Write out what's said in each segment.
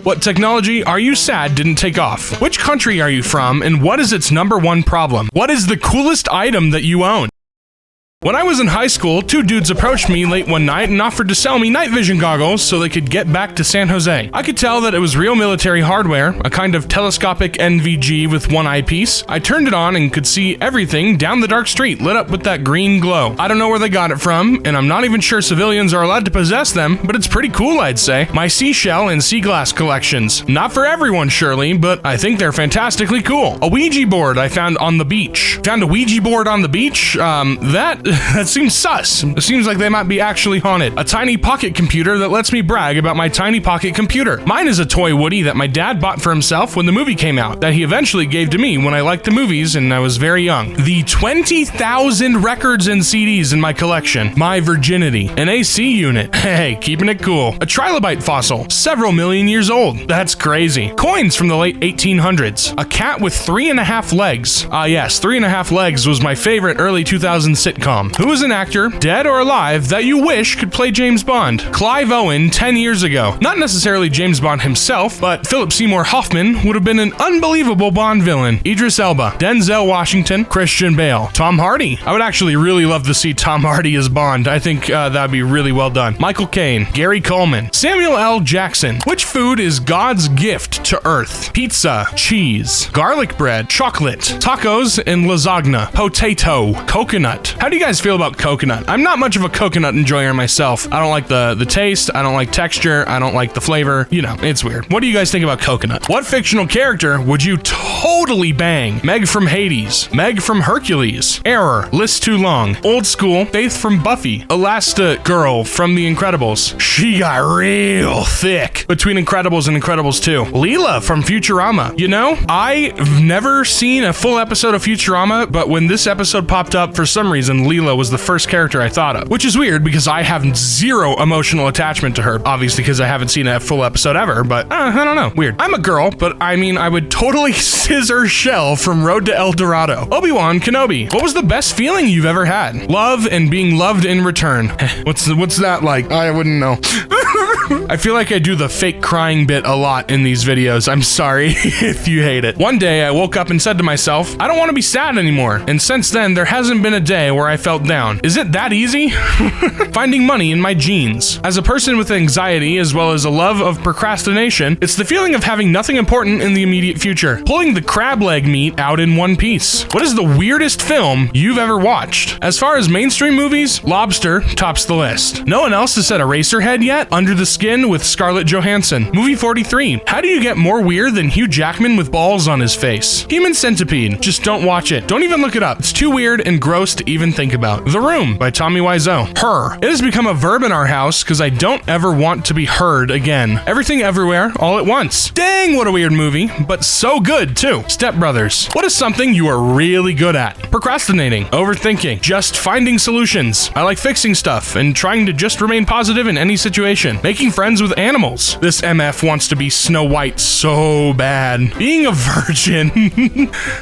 What technology are you sad didn't take off? Which country are you from, and what is its #1 problem? What is the coolest item that you own? When I was in high school, 2 dudes approached me late one night and offered to sell me night vision goggles so they could get back to San Jose. I could tell that it was real military hardware, a kind of telescopic NVG with one eyepiece. I turned it on and could see everything down the dark street lit up with that green glow. I don't know where they got it from, and I'm not even sure civilians are allowed to possess them, but it's pretty cool, I'd say. My seashell and sea glass collections. Not for everyone, surely, but I think they're fantastically cool. A Ouija board I found on the beach. Found a Ouija board on the beach? That seems sus. It seems like they might be actually haunted. A tiny pocket computer that lets me brag about my tiny pocket computer. Mine is a toy Woody that my dad bought for himself when the movie came out, that he eventually gave to me when I liked the movies and I was very young. The 20,000 records and CDs in my collection. My virginity. An AC unit. Hey, keeping it cool. A trilobite fossil. Several million years old. That's crazy. Coins from the late 1800s. A cat with 3.5 legs. Ah yes, 3.5 legs was my favorite early 2000s sitcom. Who is an actor, dead or alive, that you wish could play James Bond? Clive Owen 10 years ago. Not necessarily James Bond himself, but Philip Seymour Hoffman would have been an unbelievable Bond villain. Idris Elba, Denzel Washington, Christian Bale, Tom Hardy. I would actually really love to see Tom Hardy as Bond. I think that'd be really well done. Michael Caine, Gary Coleman, Samuel L. Jackson. Which food is God's gift to Earth? Pizza, cheese, garlic bread, chocolate, tacos, and lasagna, potato, coconut. How do you guys feel about coconut? I'm not much of a coconut enjoyer myself. I don't like the taste, I don't like texture, I don't like the flavor. You know, it's weird. What do you guys think about coconut? What fictional character would you totally bang? Meg from Hades, Meg from Hercules, Error, list too long, old school, Faith from Buffy, Elastigirl from The Incredibles. She got real thick between Incredibles and Incredibles 2. Leela from Futurama. You know, I've never seen a full episode of Futurama, but when this episode popped up, for some reason, Leela was the first character I thought of, which is weird because I have zero emotional attachment to her, obviously because I haven't seen a full episode ever, but I don't know, weird. I'm a girl, but I mean, I would totally scissor Shell from Road to El Dorado. Obi-Wan Kenobi, what was the best feeling you've ever had? Love and being loved in return. What's that like? I wouldn't know. I feel like I do the fake crying bit a lot in these videos. I'm sorry if you hate it. One day I woke up and said to myself, I don't want to be sad anymore. And since then, there hasn't been a day where I felt down. Is it that easy? Finding money in my jeans. As a person with anxiety as well as a love of procrastination, it's the feeling of having nothing important in the immediate future. Pulling the crab leg meat out in one piece. What is the weirdest film you've ever watched? As far as mainstream movies, Lobster tops the list. No one else has said Eraserhead yet? Under the Skin with Scarlett Johansson. Movie 43. How do you get more weird than Hugh Jackman with balls on his face? Human Centipede. Just don't watch it. Don't even look it up. It's too weird and gross to even think about. The Room by Tommy Wiseau. Her. It has become a verb in our house because I don't ever want to be heard again. Everything Everywhere all at once. Dang, what a weird movie, but so good too. Step Brothers. What is something you are really good at? Procrastinating. Overthinking. Just finding solutions. I like fixing stuff and trying to just remain positive in any situation. Making friends with animals. This MF wants to be Snow White so bad. Being a virgin.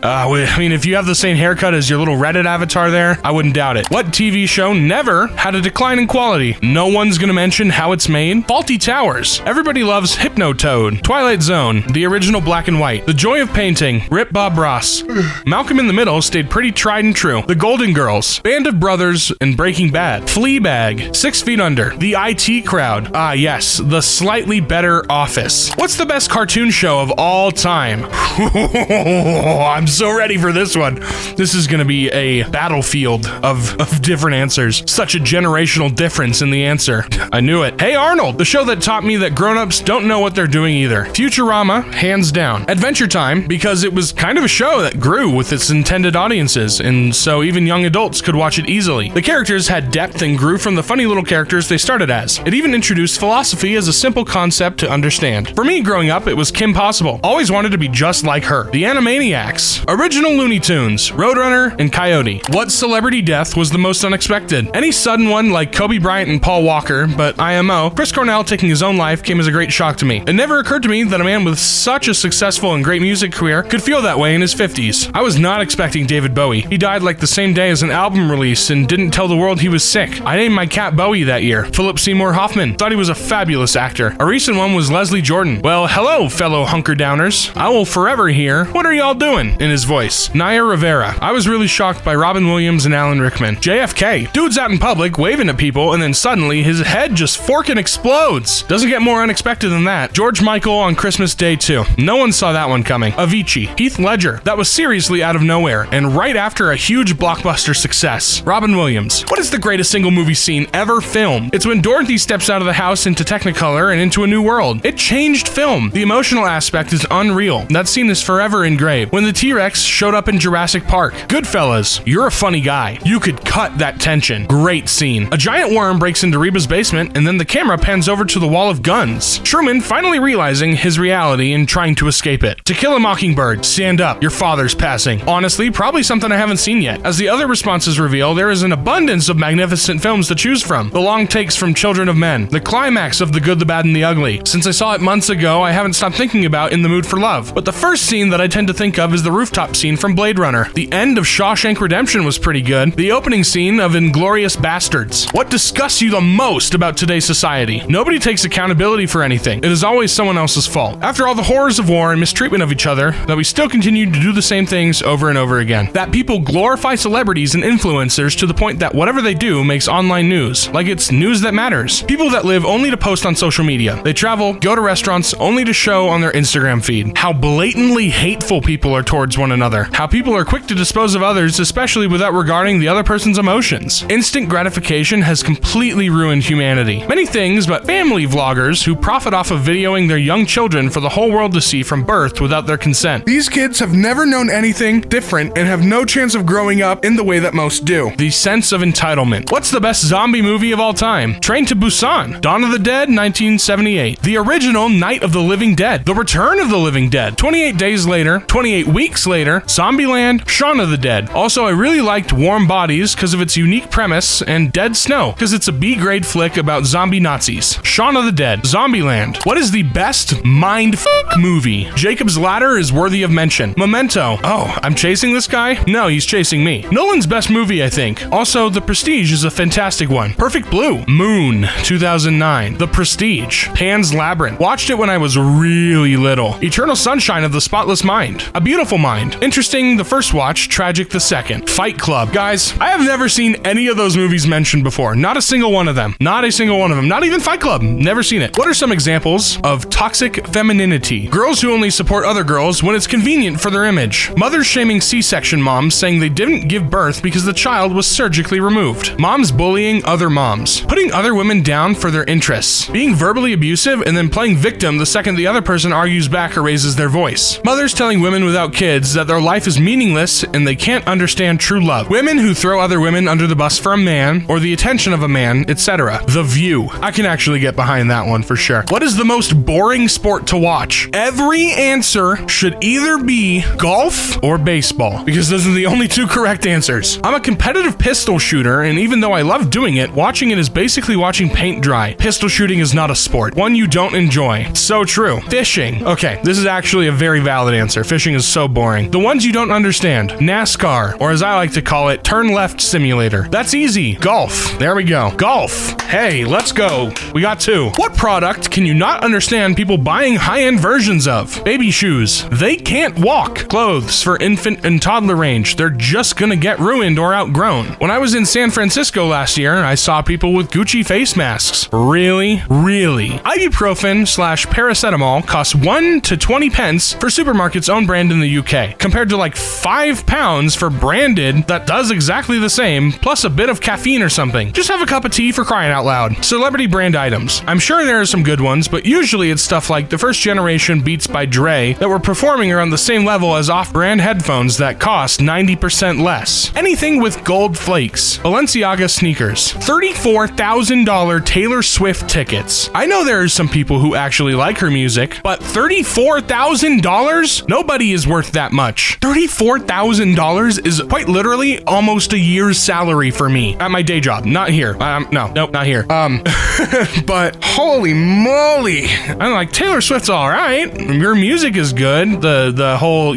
I mean, if you have the same haircut as your little Reddit avatar there, I wouldn't doubt it. What TV show never had a decline in quality? No one's gonna mention how it's made. Faulty Towers. Everybody loves Hypnotoad. Twilight Zone. The original black and white. The Joy of Painting. Rip Bob Ross. Malcolm in the Middle stayed pretty tried and true. The Golden Girls. Band of Brothers and Breaking Bad. Fleabag. 6 Feet Under. The IT Crowd. Ah yes, the slightly better Office. What's the best cartoon show of all time? I'm so ready for this one. This is gonna be a battlefield of different answers. Such a generational difference in the answer. I knew it. Hey Arnold, the show that taught me that grown-ups don't know what they're doing either. Futurama, hands down. Adventure Time, because it was kind of a show that grew with its intended audiences, and so even young adults could watch it easily. The characters had depth and grew from the funny little characters they started as. It even introduced philosophy as a simple concept to understand. For me, growing up, it was Kim Possible. Always wanted to be just like her. The Animaniacs. Original Looney Tunes. Roadrunner and Coyote. What celebrity death death was the most unexpected. Any sudden one like Kobe Bryant and Paul Walker, but IMO, Chris Cornell taking his own life came as a great shock to me. It never occurred to me that a man with such a successful and great music career could feel that way in his 50s. I was not expecting David Bowie. He died like the same day as an album release and didn't tell the world he was sick. I named my cat Bowie that year. Philip Seymour Hoffman. Thought he was a fabulous actor. A recent one was Leslie Jordan. Well, hello, fellow hunker-downers. I will forever hear, "What are y'all doing?" in his voice. Naya Rivera. I was really shocked by Robin Williams and Alan Rickman. JFK. Dude's out in public waving at people and then suddenly his head just forking explodes. Doesn't get more unexpected than that. George Michael on Christmas Day 2. No one saw that one coming. Avicii. Heath Ledger. That was seriously out of nowhere and right after a huge blockbuster success. Robin Williams. What is the greatest single movie scene ever filmed? It's when Dorothy steps out of the house into Technicolor and into a new world. It changed film. The emotional aspect is unreal. That scene is forever engraved. When the T-Rex showed up in Jurassic Park. Goodfellas. You're a funny guy. You could cut that tension. Great scene. A giant worm breaks into Reba's basement and then the camera pans over to the wall of guns. Truman finally realizing his reality and trying to escape it. To Kill a Mockingbird. Stand up. Your father's passing. Honestly, probably something I haven't seen yet. As the other responses reveal, there is an abundance of magnificent films to choose from. The long takes from Children of Men. The climax of The Good, the Bad, and the Ugly. Since I saw it months ago, I haven't stopped thinking about In the Mood for Love. But the first scene that I tend to think of is the rooftop scene from Blade Runner. The end of Shawshank Redemption was pretty good. The opening scene of Inglourious Bastards. What disgusts you the most about today's society? Nobody takes accountability for anything. It is always someone else's fault. After all the horrors of war and mistreatment of each other, that we still continue to do the same things over and over again. That people glorify celebrities and influencers to the point that whatever they do makes online news, like it's news that matters. People that live only to post on social media. They travel, go to restaurants only to show on their Instagram feed. How blatantly hateful people are towards one another. How people are quick to dispose of others, especially without regarding the other person's emotions. Instant gratification has completely ruined humanity. Many things, but family vloggers who profit off of videoing their young children for the whole world to see from birth without their consent. These kids have never known anything different and have no chance of growing up in the way that most do. The sense of entitlement. What's the best zombie movie of all time? Train to Busan. Dawn of the Dead, 1978. The original Night of the Living Dead. The Return of the Living Dead. 28 Days Later. 28 Weeks Later. Zombieland. Shaun of the Dead. Also, I really liked Warm Bodies because of its unique premise and Dead Snow because it's a B-grade flick about zombie Nazis. Shaun of the Dead. Zombieland. What is the best mind-f*** movie? Jacob's Ladder is worthy of mention. Memento. Oh, I'm chasing this guy? No, he's chasing me. Nolan's best movie, I think. Also, The Prestige is a fantastic one. Perfect Blue. Moon, 2009. The Prestige. Pan's Labyrinth. Watched it when I was really little. Eternal Sunshine of the Spotless Mind. A Beautiful Mind. Interesting the first watch, tragic the second. Fight Club. Guys, I have never seen any of those movies mentioned before. Not a single one of them. Not a single one of them. Not even Fight Club. Never seen it. What are some examples of toxic femininity? Girls who only support other girls when it's convenient for their image. Mothers shaming C-section moms saying they didn't give birth because the child was surgically removed. Moms bullying other moms. Putting other women down for their interests. Being verbally abusive and then playing victim the second the other person argues back or raises their voice. Mothers telling women without kids that their life is meaningless and they can't understand true love. Women who throw other women under the bus for a man or the attention of a man, etc. The View. I can actually get behind that one for sure. What is the most boring sport to watch? Every answer should either be golf or baseball because those are the only two correct answers. I'm a competitive pistol shooter and even though I love doing it, watching it is basically watching paint dry. Pistol shooting is not a sport. One you don't enjoy. So true. Fishing. Okay, this is actually a very valid answer. Fishing is so boring. The ones you don't understand. NASCAR, or as I like to call it, turn left simulator. That's easy. Golf. There we go. Golf. Hey, let's go. We got two. What product can you not understand people buying high-end versions of? Baby shoes. They can't walk. Clothes for infant and toddler range. They're just gonna get ruined or outgrown. When I was in San Francisco last year, I saw people with Gucci face masks. Really? Really? Ibuprofen/paracetamol costs 1 to 20 pence for supermarket's own brand in the UK, compared to like £5 for branded that does exactly the same, plus a bit of caffeine or something. Just have a cup of tea for crying out loud. Celebrity brand items. I'm sure there are some good ones, but usually it's stuff like the first generation Beats by Dre that were performing around the same level as off-brand headphones that cost 90% less. Anything with gold flakes. Balenciaga sneakers. $34,000 Taylor Swift tickets. I know there are some people who actually like her music, but $34,000? Nobody is worth that much. $34,000 is quite literally almost almost a year's salary for me at my day job. Not here. Nope, not here. But holy moly. I'm like, Taylor Swift's all right. Your music is good. The whole,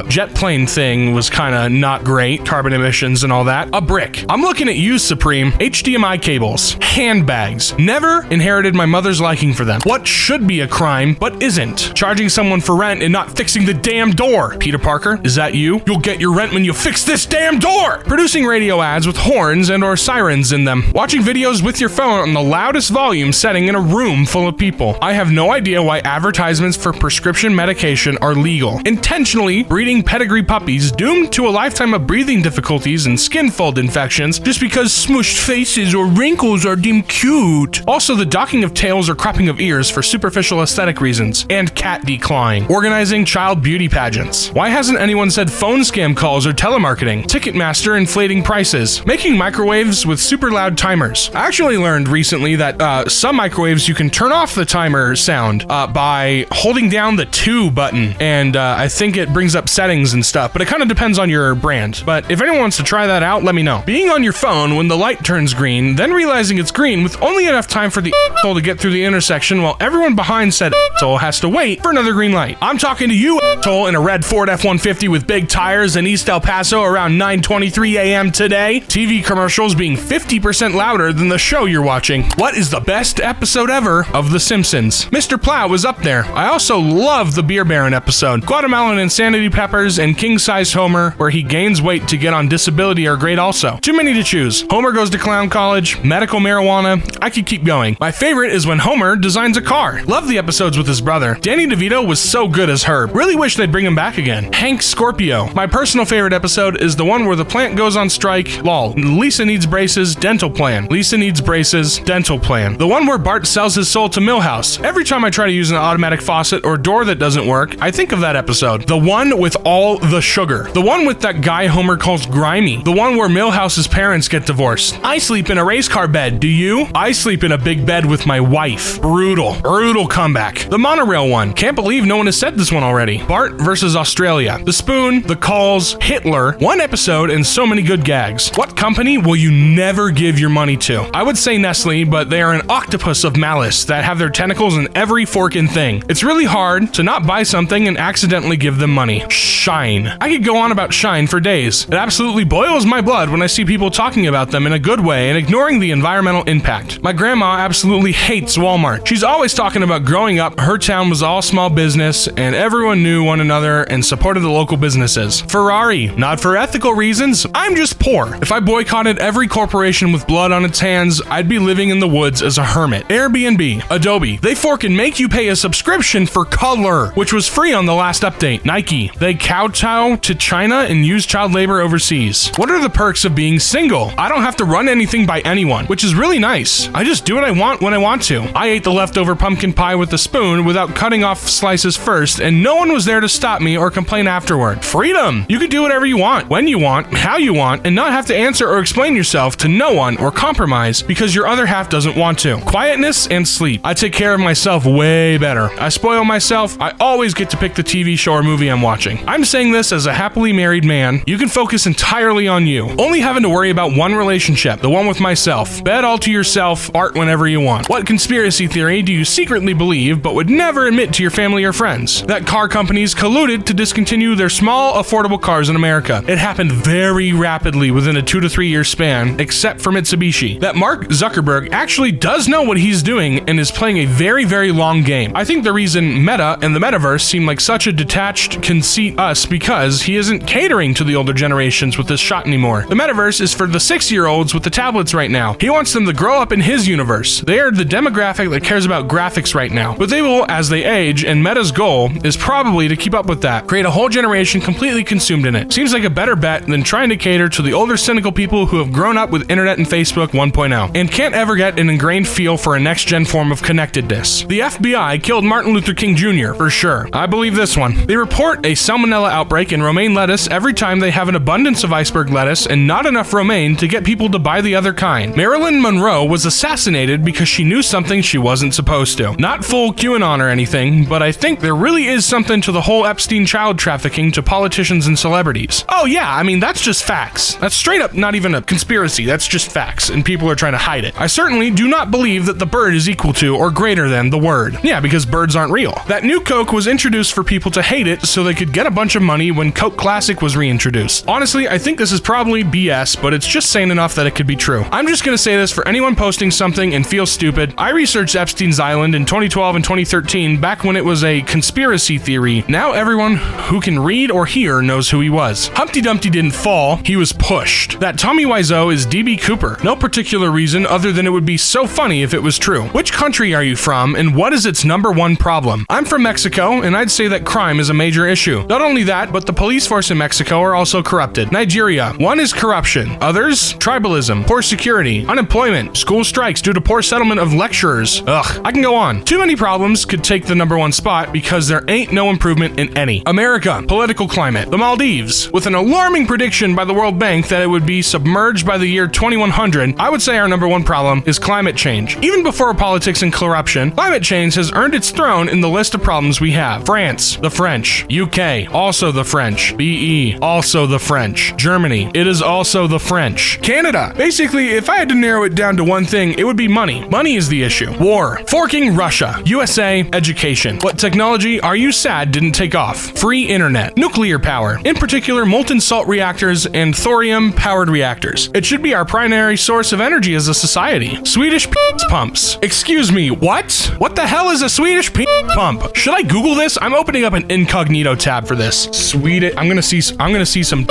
jet plane thing was kind of not great. Carbon emissions and all that. A brick. I'm looking at you, Supreme. HDMI cables. Handbags. Never inherited my mother's liking for them. What should be a crime, but isn't? Charging someone for rent and not fixing the damn door. Peter Parker, is that you? You'll get your rent when you fix this damn door. Producing radio ads with horns and or sirens in them. Watching videos with your phone on the loudest volume setting in a room full of people. I have no idea why advertisements for prescription medication are legal. Intentionally breeding pedigree puppies doomed to a lifetime of breathing difficulties and skin fold infections just because smushed faces or wrinkles are deemed cute. Also, the docking of tails or cropping of ears for superficial aesthetic reasons. And cat declawing. Organizing child beauty pageants. Why hasn't anyone said phone scam calls or telemarketing? Ticketmaster inflating prices. Making microwaves with super loud timers. I actually learned recently that some microwaves you can turn off the timer sound by holding down the 2 button, and I think it brings up settings and stuff, but it kind of depends on your brand. But if anyone wants to try that out, let me know. Being on your phone when the light turns green, then realizing it's green with only enough time for the asshole to get through the intersection while everyone behind said asshole has to wait for another green light. I'm talking to you, asshole, in a red Ford F-150 with big tires in East El Paso around 9:23 a.m. today. TV commercials being 50% louder than the show you're watching. What is the best episode ever of The Simpsons? Mr. Plow was up there. I also love the Beer Baron episode. Guatemalan Insanity Peppers and King-Sized Homer, where he gains weight to get on disability, are great also. Too many to choose. Homer goes to clown college, medical marijuana. I could keep going. My favorite is when Homer designs a car. Love the episodes with his brother. Danny DeVito was so good as Herb. Really wish they'd bring him back again. Hank Scorpio. My personal favorite episode is the one where the plant goes on strike. Lol. Lisa needs braces, dental plan. Lisa needs braces, dental plan. The one where Bart sells his soul to Milhouse. Every time I try to use an automatic faucet or door that doesn't work, I think of that episode. The one with all the sugar. The one with that guy Homer calls grimy. The one where Milhouse's parents get divorced. I sleep in a race car bed. Do you? I sleep in a big bed with my wife. Brutal. Brutal comeback. The monorail one. Can't believe no one has said this one already. Bart versus Australia. The spoon, the calls, Hitler. One episode and so many good gags. What company will you never give your money to? I would say Nestle, but they are an octopus of malice that have their tentacles in every forkin' thing. It's really hard to not buy something and accidentally give them money. Shine. I could go on about Shine for days. It absolutely boils my blood when I see people talking about them in a good way and ignoring the environmental impact. My grandma absolutely hates Walmart. She's always talking about growing up, her town was all small business and everyone knew one another and supported the local businesses. Ferrari, not for ethical reasons. I'm just poor. If I boycotted every corporation with blood on its hands, I'd be living in the woods as a hermit. Airbnb, Adobe, they forkin' make you pay a subscription for color, which was free on the last update. Nike, they kowtow to China and use child labor overseas. What are the perks of being single? I don't have to run anything by anyone, which is really nice. I just do what I want when I want to. I ate the leftover pumpkin pie with a spoon without cutting off slices first, and no one was there to stop me or complain afterward. Freedom! You can do whatever you want, when you want, how you want, and not have to answer or explain yourself to no one or compromise because your other half doesn't want to. Quietness and sleep. I take care of myself way better. I spoil myself. I always get to pick the TV show or movie I'm watching. I'm saying this as a happily married man. You can focus entirely on you. Only having to worry about one relationship, the one with myself. Bed all to yourself, art whenever you want. What conspiracy theory do you secretly believe but would never admit to your family or friends? That car companies colluded to discontinue their small, affordable cars in America. It happened very rapidly within a 2 to 3 year span, except for Mitsubishi. That Mark Zuckerberg actually does know what he's doing and is playing a very, very long game. I think the reason Meta and the metaverse seem like such a detached conceit us because he isn't catering to the older generations with this shot anymore. The metaverse is for the 6-year-olds with the tablets right now. He wants them to grow up in his universe. They are the demographic that cares about graphics right now. But they will as they age, and Meta's goal is probably to keep up with that. Create a whole generation completely consumed in it. Seems like a better bet than trying to cater to the older cynical people who have grown up with internet and Facebook 1.0 and can't ever get an ingrained feel for a next-gen form of connectedness. The FBI killed Martin Luther King Jr. for sure. I believe this one. They report a salmonella outbreak in romaine lettuce every time they have an abundance of iceberg lettuce and not enough romaine to get people to buy the other kind. Marilyn Monroe was assassinated because she knew something she wasn't supposed to. Not full QAnon or anything, but I think there really is something to the whole Epstein child trafficking to politicians and celebrities. Oh yeah, I mean that's just fact. facts. That's straight up not even a conspiracy, that's just facts, and people are trying to hide it. I certainly do not believe that the bird is equal to or greater than the word. Yeah, because birds aren't real. That new Coke was introduced for people to hate it so they could get a bunch of money when Coke Classic was reintroduced. Honestly, I think this is probably BS, but it's just sane enough that it could be true. I'm just gonna say this for anyone posting something and feels stupid. I researched Epstein's Island in 2012 and 2013, back when it was a conspiracy theory. Now everyone who can read or hear knows who he was. Humpty Dumpty didn't fall, he was pushed. That Tommy Wiseau is DB Cooper. No particular reason other than it would be so funny if it was true. Which country are you from, and what is its #1 problem? I'm from Mexico, and I'd say that crime is a major issue. Not only that, but the police force in Mexico are also corrupted. Nigeria, one is corruption. Others, tribalism, poor security, unemployment, school strikes due to poor settlement of lecturers. Ugh, I can go on. Too many problems could take the #1 spot because there ain't no improvement in any. America, political climate. The Maldives, with an alarming prediction by the World Bank that it would be submerged by the year 2100, I would say our #1 problem is climate change. Even before politics and corruption, climate change has earned its throne in the list of problems we have. France, the French. UK, also the French. BE, also the French. Germany, it is also the French. Canada. Basically, if I had to narrow it down to one thing, it would be money. Money is the issue. War. Forking Russia. USA, education. What technology are you sad didn't take off? Free internet. Nuclear power. In particular, molten salt reactors and thorium-powered reactors. It should be our primary source of energy as a society. Swedish pumps. Excuse me, what? What the hell is a Swedish pump? Should I Google this? I'm opening up an incognito tab for this. Swedish. I'm gonna see some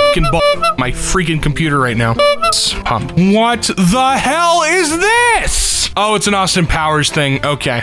my freaking computer right now. Pump. What the hell is this? Oh, it's an Austin Powers thing. Okay.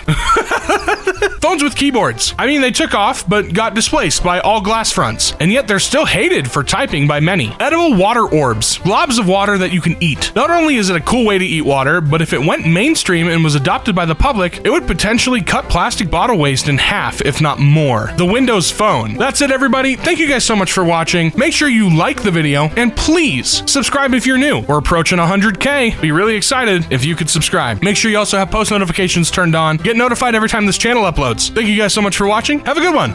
Phones with keyboards. I mean, they took off, but got displaced by all glass fronts, and yet they're still hated for typing by many. Edible water orbs. Globs of water that you can eat. Not only is it a cool way to eat water, but if it went mainstream and was adopted by the public, it would potentially cut plastic bottle waste in half, if not more. The Windows Phone. That's it, everybody. Thank you guys so much for watching. Make sure you like the video, and please subscribe if you're new. We're approaching 100K. Be really excited if you could subscribe. Make sure you also have post notifications turned on. Get notified every time this channel uploads. Thank you guys so much for watching. Have a good one.